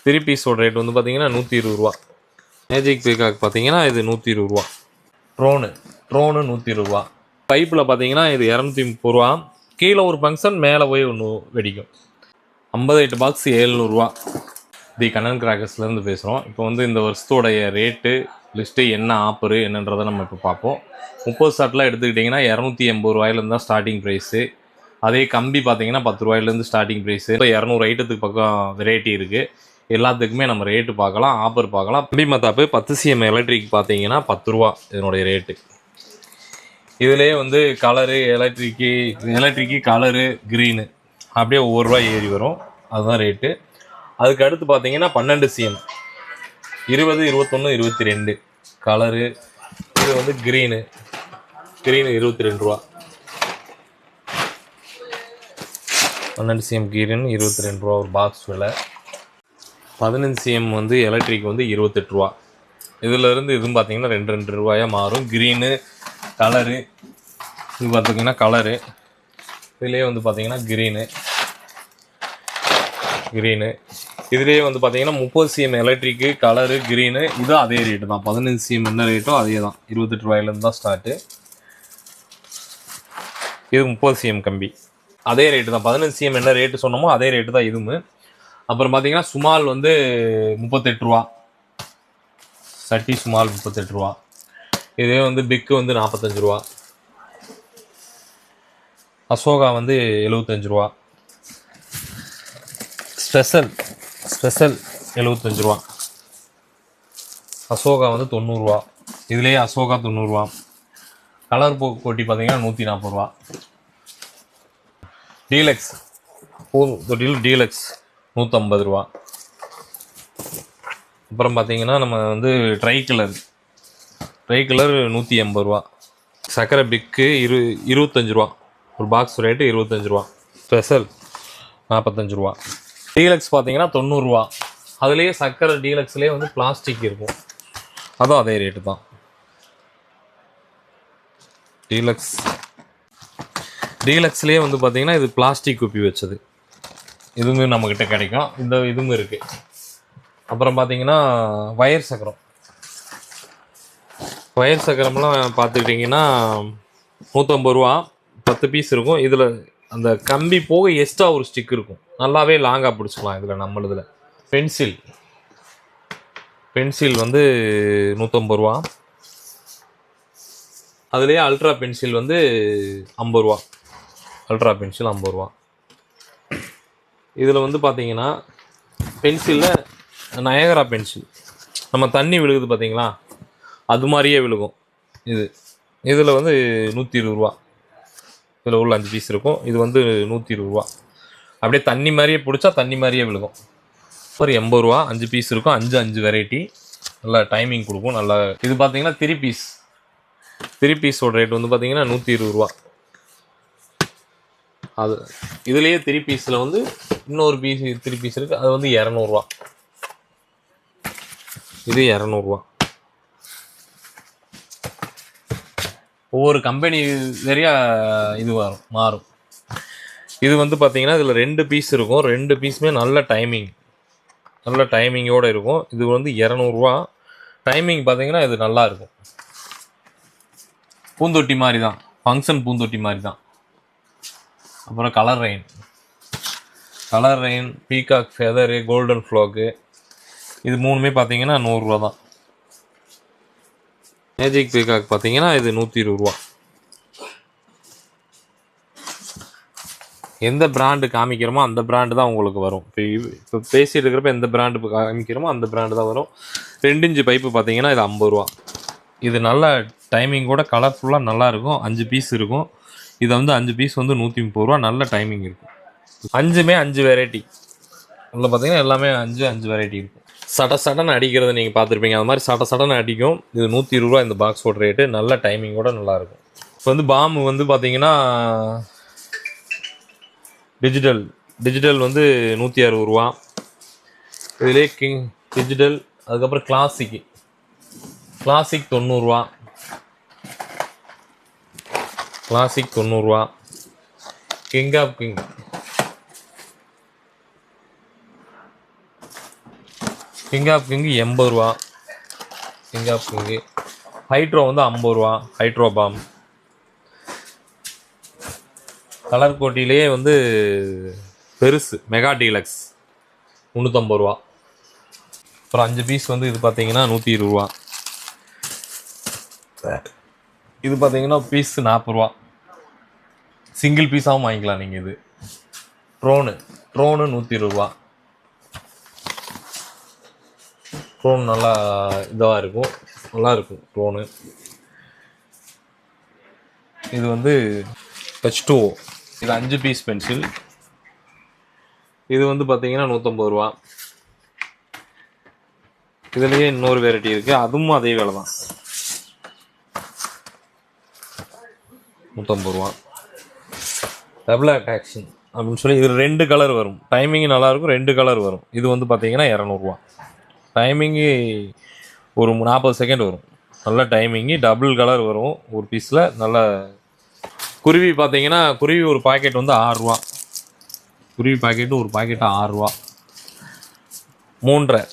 Three பீஸோட rate வந்து பார்த்தீங்கன்னா 120 ரூபா. மேஜிக் பீகாக் பார்த்தீங்கன்னா இது 120 ரூபா. ட்ரோனு 120 ரூபா. பைப்பில் பார்த்தீங்கன்னா இது 230 ரூபா. கீழே ஒரு ஃபங்க்ஷன், மேலே போய் ஒன்று வெடிக்கும். 58 பாக்ஸ் 700 ரூபா. தி கண்ணன் கிராக்கர்ஸ்லேருந்து பேசுகிறோம். இப்போ வந்து இந்த வருஷத்தோடைய ரேட்டு லிஸ்ட்டு என்ன ஆஃபரு என்னன்றதை நம்ம இப்போ பார்ப்போம். 30 ஷார்ட்லாம் எடுத்துக்கிட்டிங்கன்னா 280 ரூபாயிலேருந்து தான் ஸ்டார்டிங் ப்ரைஸு. அதே கம்பி பார்த்தீங்கன்னா 10 ரூபாயிலேருந்து ஸ்டார்டிங் ப்ரைஸு. இப்போ 200 ஐட்டத்துக்கு பக்கம் வெரைட்டி இருக்குது. எல்லாத்துக்குமே நம்ம ரேட்டு பார்க்கலாம், ஆஃபர் பார்க்கலாம். கம்பி மத்தாப்பு 10 சிஎம் எலக்ட்ரிக் பார்த்தீங்கன்னா 10 ரூபா இதனுடைய ரேட்டு. இதிலே வந்து கலரு எலக்ட்ரிக்கு கலரு க்ரீனு அப்படியே ஒவ்வொரு ரூபா ஏறி வரும். அதுதான் ரேட்டு. அதுக்கு அடுத்து பார்த்தீங்கன்னா 12 சிஎம் 20, 21, 22 கலரு. இது வந்து க்ரீனு 22 ரூபா. 12 சிஎம் க்ரீன் 22 ரூபா ஒரு பாக்ஸ் விலை. 15 சிஎம் வந்து எலக்ட்ரிக் வந்து 28 ரூபா. இதிலேருந்து இதுவும் பார்த்தீங்கன்னா 2 ரூபாயாக மாறும். க்ரீனு கலரு இது பார்த்திங்கன்னா கலரு. இதுலேயே வந்து பார்த்தீங்கன்னா க்ரீனு இதுலேயே வந்து பார்த்தீங்கன்னா 30 சிஎம் எலக்ட்ரிக்கு கலரு க்ரீனு. இதுவும் அதே ரேட்டு தான். 15 சிஎம் என்ன ரேட்டோ அதே தான். 28 ரூபாயிலேருந்து தான் ஸ்டார்ட்டு. இது 30 சிஎம் கம்பி அதே ரேட்டு தான். 15 சிஎம் என்ன ரேட்டு சொன்னோமோ அதே ரேட்டு தான் இதுவும். அப்புறம் பார்த்தீங்கன்னா சுமால் வந்து 38 ரூபா. சட்டி சுமால் 38 ரூபா. இதே வந்து பிக்கு வந்து 45 ரூபா. அசோகா வந்து 75 ரூபா. ஸ்பெஷல் 75 ரூபா. அசோகா வந்து 90 ரூபா. இதுலேயே அசோகா 90 ரூபா. கலர் கோட்டி பார்த்தீங்கன்னா 140 ரூபா. டீலக்ஸ் தொட்டில் டீலக்ஸ் 150 ரூபா. அப்புறம் பார்த்தீங்கன்னா நம்ம வந்து ட்ரை கலர் 180 ரூபா. சக்கரை பிக்கு 25 ரூபா. ஒரு பாக்ஸ் ரேட்டு 25 ரூபா. ஸ்பெஷல் 45 ரூபா. டீலக்ஸ் பார்த்தீங்கன்னா 90 ரூபா. அதுலேயே சக்கரை டீலக்ஸ்லேயே வந்து பிளாஸ்டிக் இருக்கும். அதுவும் அதே ரேட்டு தான். டீலக்ஸ்லேயே வந்து பார்த்தீங்கன்னா இது பிளாஸ்டிக் குப்பி வச்சது. இதுவுமே நம்மக்கிட்ட கிடைக்கும். இந்த இதுவும் இருக்குது. அப்புறம் பார்த்தீங்கன்னா வயர் சக்கரம்லாம் பார்த்துக்கிட்டிங்கன்னா 150 ரூபா. 10 பீஸ் இருக்கும். இதில் அந்த கம்பி போக எக்ஸ்ட்ரா ஒரு ஸ்டிக் இருக்கும். நல்லாவே லாங்காக பிடிச்சிக்கலாம். இதில் நம்மளதில் பென்சில் வந்து 150 ரூபா. அதுலேயே அல்ட்ரா பென்சில் வந்து 50 ரூபா. அல்ட்ரா பென்சில் 50 ரூபா. இதில் வந்து பார்த்தீங்கன்னா பென்சிலில் நயகரா பென்சில் நம்ம தண்ணி விழுகுது பார்த்தீங்களா, அது மாதிரியே விழுகும். இதில் வந்து 120 ரூபா. இதில் உள்ள 5 பீஸ் இருக்கும். இது வந்து 120 ரூபா. அப்படியே தண்ணி மாதிரியே பிடிச்சா தண்ணி மாதிரியே விழுகும். ஒரு 80 ரூபா. 5 பீஸ் இருக்கும். 5 வெரைட்டி. நல்லா டைமிங் கொடுக்கும். நல்லா இது பார்த்தீங்கன்னா த்ரீ பீஸோட ரேட் வந்து பார்த்தீங்கன்னா 120 ரூபா. அது இதுலேயே 3 பீஸில் வந்து இன்னொரு த்ரீ பீஸ் இருக்குது. அது வந்து 200 ரூபா. இது 200 ரூபா. ஒவ்வொரு கம்பெனி சரியாக இது மாறும். இது வந்து பார்த்தீங்கன்னா இதில் 2 பீஸ் இருக்கும். 2 பீஸுமே நல்ல டைமிங்கோடு இருக்கும். இது வந்து 200 ரூபா. டைமிங் பார்த்தீங்கன்னா இது நல்லா இருக்கும். பூந்தொட்டி மாதிரி தான். ஃபங்க்ஷன் பூந்தொட்டி மாதிரி தான். அப்புறம் colour rain peacock feather golden ஃப்ளோக்கு இது 3மே பார்த்தீங்கன்னா 100 ரூபா தான். மேஜிக் பீகாக் பார்த்தீங்கன்னா இது 120 ரூபா. எந்த பிராண்டு காமிக்கிறோமோ அந்த பிராண்டு தான் உங்களுக்கு வரும். இப்போ பேசிட்டு இருக்கிறப்ப எந்த பிராண்டு காமிக்கிறோமோ அந்த பிராண்டு தான் வரும். 2 இன்ச்சு பைப்பு பார்த்தீங்கன்னா இது 50 ரூபா. இது நல்ல டைமிங் கூட கலர்ஃபுல்லாக நல்லாயிருக்கும். 5 பீஸ் இருக்கும். இதை வந்து 5 பீஸ் வந்து 130 ரூபா. நல்ல டைமிங் இருக்கும். 5மே 5 வெரைட்டி உள்ள பார்த்தீங்கன்னா எல்லாமே 5 வெரைட்டி இருக்கும். சடன்னு அடிக்கிறத நீங்கள் பார்த்துருப்பீங்க. அது மாதிரி சடன்னு அடிக்கும். இது 120 ரூபா இந்த பாக்ஸோட ரேட்டு. நல்ல டைமிங்கோட நல்லாயிருக்கும். இப்போ வந்து பாம்பு வந்து பார்த்தீங்கன்னா டிஜிட்டல் வந்து 160 ரூபா. இதிலே கிங் டிஜிட்டல். அதுக்கப்புறம் கிளாசிக் 90 ரூபா. கிளாசிக் 90 ரூபா. கிங் கிங் ஆஃப் கிங்கு 80 ரூபா. King of king. ஹைட்ரோ வந்து 50 ரூபா. Hydro bomb. கலர் கோட்டிலேயே வந்து பெருசு மெகா டீலக்ஸ் 350 ரூபா. அப்புறம் 5 பீஸ் வந்து இது பார்த்தீங்கன்னா 120 ரூபா. இது பார்த்தீங்கன்னா பீஸ் 40 ரூபா. சிங்கிள் பீஸாகவும் வாங்கிக்கலாம் நீங்கள். இது ட்ரோனு 120 ரூபா. ட்ரோன் நல்லா இதாக இருக்கும், நல்லா இருக்கும் ட்ரோனு. இது வந்து H2O. இது 5 பீஸ் பென்சில். இது வந்து பார்த்தீங்கன்னா 150 ரூபா. இதுலேயே இன்னொரு வெரைட்டி இருக்குது, அதுவும் அதே வேலை தான், 150 ரூபா. டபுள் அட்ராக்ஷன் அப்படின்னு சொல்லி இது 2 கலர் வரும். டைமிங்கு நல்லாயிருக்கும், 2 கலர் வரும். இது வந்து பார்த்தீங்கன்னா 200 ரூபா. டைமிங்கு ஒரு 40 செகண்ட் வரும். நல்ல டைமிங்கு, டபுள் கலர் வரும் ஒரு பீஸில். நல்ல குருவி பார்த்தீங்கன்னா, குருவி ஒரு பாக்கெட் வந்து 6 ரூபா. குருவி பாக்கெட்டு ஒரு பாக்கெட்டு 6 ரூபா. 3.5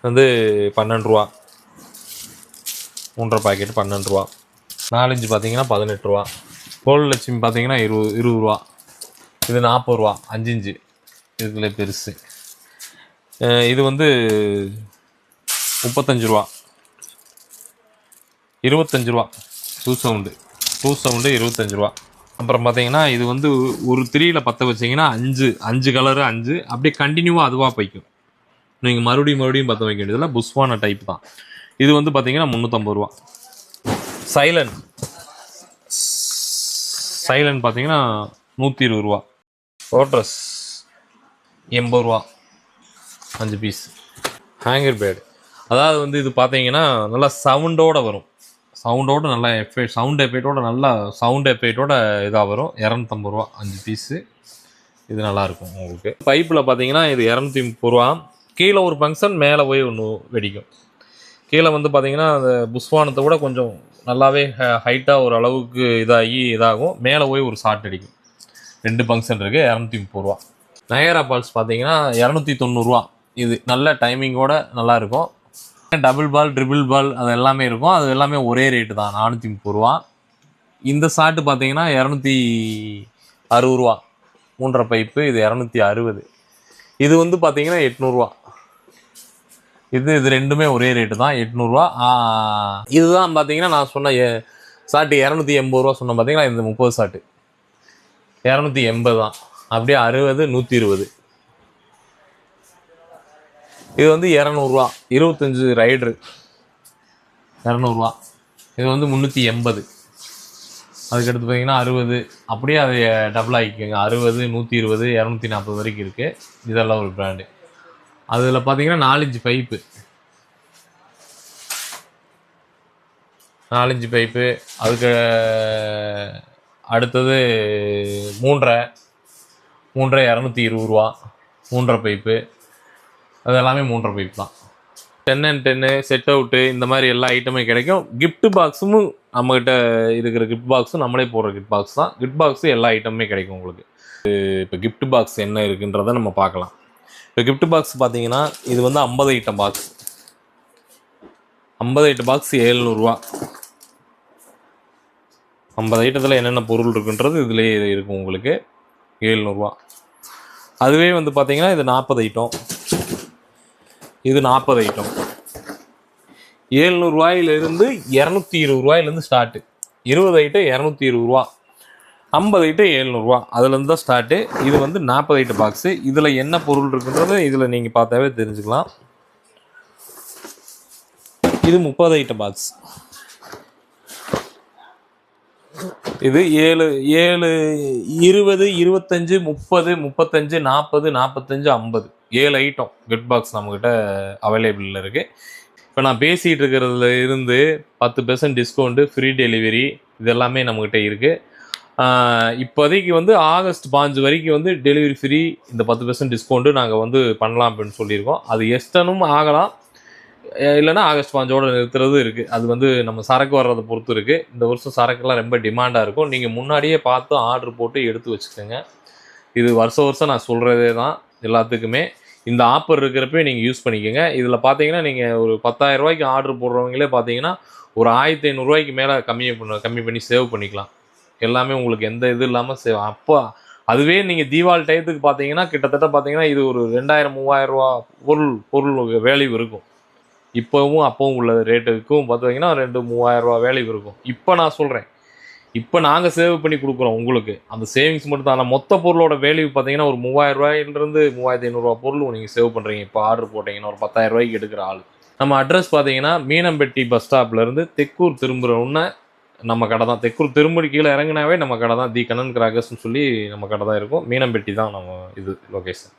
வந்து 12 ரூபா. 3.5 பாக்கெட்டு 12 ரூபா. 4 இன்ச்சு பார்த்தீங்கன்னா 18 ரூபா. கோல் லட்சுமி பார்த்தீங்கன்னா 20 ரூபா. இது 40 ரூபா. 5 இன்ச்சு இதுக்குள்ளே பெருசு. இது வந்து 35 ரூபா. 25 ரூபா. 2 சவுண்டு 25 ரூபா. அப்புறம் பார்த்தீங்கன்னா இது வந்து ஒரு 3யில் பற்ற வச்சிங்கன்னா 5 கலரு 5 அப்படியே கண்டினியூவாக அதுவாக போய்க்கும். நீங்கள் மறுபடியும் பற்ற வைக்க வேண்டியதில்லை. புஷ்வான டைப் தான். இது வந்து பார்த்தீங்கன்னா 350 ரூபா. சைலண்ட் பார்த்தீங்கன்னா 120 ரூபா. ரோட்ரஸ் 80 ரூபா. 5 பீஸ். ஹேங்கர் பேடு, அதாவது வந்து இது பார்த்தீங்கன்னா நல்லா சவுண்டோடு வரும். நல்லா சவுண்ட் எஃபெக்டோட நல்லா சவுண்ட் எஃபெக்டோட இதாக வரும். 250 ரூபா 5 பீஸு. இது நல்லாயிருக்கும் உங்களுக்கு. பைப்பில் பார்த்தீங்கன்னா இது 230 ரூபா. கீழே ஒரு ஃபங்க்ஷன், மேலே போய் ஒன்று வெடிக்கும். கீழே வந்து பார்த்தீங்கன்னா அந்த புஷ்வானத்தை விட கொஞ்சம் நல்லாவே ஹைட்டாக ஒரு அளவுக்கு இதாகும். மேலே போய் ஒரு ஷார்ட் அடிக்கும். 2 ஃபங்க்ஷன் இருக்குது. 230 ரூபா. நயரா பால்ஸ் பார்த்தீங்கன்னா 290 ரூபா. இது நல்ல டைமிங்கோட நல்லாயிருக்கும். டபுள் பால், ட்ரிபிள் பால் அது எல்லாமே இருக்கும். அது எல்லாமே ஒரே ரேட்டு தான், 430 ரூபா. இந்த ஷார்ட்டு பார்த்தீங்கன்னா 260 ரூபா. 3.5 பைப்பு. இது 260. இது வந்து பார்த்தீங்கன்னா 800 ரூபா. இது ரெண்டுமே ஒரே ரேட்டு தான், 800 ரூபா. இதுதான் பார்த்தீங்கன்னா நான் சொன்ன ஷார்ட்டு 280 ரூபா சொன்னேன் பார்த்தீங்கன்னா. இந்த 30 ஷார்ட்டு 280 தான். அப்படியே 60, 120. இது வந்து 200 ரூபா. 25 ரைடரு 200 ரூபா. இது வந்து 380. அதுக்கடுத்து பார்த்தீங்கன்னா 60. அப்படியே அதை டபுள் ஆகிக்கோங்க. 60, 120, 240 வரைக்கும் இருக்குது. இதெல்லாம் ஒரு பிராண்டு. அதில் பார்த்தீங்கன்னா 4 இன்ச்சு பைப்பு. 4 inch pipe. அதுக்கு அடுத்தது 3.5 220 ரூபா. 3.5 பைப்பு. அது எல்லாமே 3.5 பைப் தான். 10x10 செட் அவுட்டு இந்த மாதிரி எல்லா ஐட்டமே கிடைக்கும். கிஃப்ட் பாக்ஸும் நம்மகிட்ட இருக்கிற கிஃப்ட் பாக்ஸும் நம்மளே போடுற கிஃப்ட் பாக்ஸ் தான். கிஃப்ட் பாக்ஸு எல்லா ஐட்டமே கிடைக்கும் உங்களுக்கு. இப்போ கிஃப்ட் பாக்ஸ் என்ன இருக்குன்றதை நம்ம பார்க்கலாம். இப்போ கிஃப்ட் பாக்ஸ் பார்த்தீங்கன்னா இது வந்து 50 ஐட்டம் பாக்ஸ். 50 ஐட்டம் பாக்ஸ் 700 ரூபா. 50 ஐட்டத்தில் என்னென்ன பொருள் இருக்குன்றது இதுலேயே இருக்கும் உங்களுக்கு. 700 ரூபா. அதுவே வந்து பார்த்தீங்கன்னா இது 40 ஐட்டம். இது 40 ஐட்டம். 700 ரூபாயிலிருந்து 220 ரூபாயிலேருந்து ஸ்டார்ட்டு. 20 ஐட்டம் 220 ரூபா. 50 ஐட்டம் 700 ரூபா. அதுலேருந்து தான் ஸ்டார்ட்டு. இது வந்து 40 ஐட்டம் பாக்ஸு. இதில் என்ன பொருள் இருக்குன்றது இதில் நீங்கள் பார்த்தாவே தெரிஞ்சுக்கலாம். இது 30 ஐட்டம் பாக்ஸ். இது 7, 20, 25, 30, 35, 40, 45, 50 7 ஐட்டம் கிஃப்ட் பாக்ஸ் நம்மக்கிட்ட அவைலபிளில் இருக்குது. இப்போ நான் பேசிகிட்டு இருக்கிறதுல இருந்து 10% டிஸ்கவுண்ட்டு, ஃப்ரீ டெலிவரி இது எல்லாமே நம்மக்கிட்ட இருக்குது. இப்போதைக்கு வந்து ஆகஸ்ட் 5 வரைக்கும் வந்து டெலிவரி ஃப்ரீ, இந்த 10% டிஸ்கவுண்ட்டு நாங்கள் வந்து பண்ணலாம் அப்படின்னு சொல்லியிருக்கோம். அது எக்ஸ்டனும் ஆகலாம், இல்லைனா ஆகஸ்ட் 5ஓட நிறுத்துறது இருக்குது. அது வந்து நம்ம சரக்கு வர்றதை பொறுத்து இருக்குது. இந்த வருஷம் சரக்குலாம் ரொம்ப டிமாண்டாக இருக்கும். நீங்கள் முன்னாடியே பார்த்து ஆர்டர் போட்டு எடுத்து வச்சுக்கோங்க. இது வருஷம் நான் சொல்கிறதே தான் எல்லாத்துக்குமே. இந்த ஆஃபர் இருக்கிறப்ப நீங்கள் யூஸ் பண்ணிக்கோங்க. இதில் பார்த்தீங்கன்னா நீங்கள் ஒரு 10,000 ரூபாய்க்கு ஆர்டர் போடுறவங்களே பார்த்தீங்கன்னா ஒரு 1500 ரூபாய்க்கு மேலே கம்மி பண்ணி சேவ் பண்ணிக்கலாம். எல்லாமே உங்களுக்கு எந்த இது இல்லாமல் சேவ். அப்போ அதுவே நீங்கள் தீபாவளி டயத்துக்கு பார்த்தீங்கன்னா கிட்டத்தட்ட பார்த்தீங்கன்னா இது ஒரு 2000 3000 ரூபா பொருள் வேல்யூ இருக்கும். இப்போவும் அப்பவும் உள்ள ரேட்டுக்கும் பார்த்தீங்கன்னா 2 3000 ரூபா வேல்யூ இருக்கும். இப்போ நான் சொல்கிறேன், இப்போ நாங்கள் சேவ் பண்ணி கொடுக்குறோம் உங்களுக்கு. அந்த சேவிங்ஸ் மட்டும் தான். ஆனால் மொத்த பொருளோட வேல்யூ பார்த்தீங்கன்னா ஒரு 3000 ரூபாயிலிருந்து 3500 ரூபா பொருள் நீங்கள் சேவ் பண்ணுறீங்க. இப்போ ஆர்டர் போட்டிங்கன்னா ஒரு 10,000 ரூபாய்க்கு எடுக்கிற ஆள். நம்ம அட்ரஸ் பார்த்தீங்கன்னா மீனம்பட்டி பஸ் ஸ்டாப்லேருந்து தெக்கூர் திரும்புகிற உடனே நம்ம கடை தான். தெக்கூர் திரும்படி கீழே இறங்குனாவே நம்ம கடை தான். தி கண்ணன் கிராக்கர்ஸ்னு சொல்லி நம்ம கடை தான் இருக்கும். மீனம்பட்டி தான் நம்ம இது லொகேஷன்.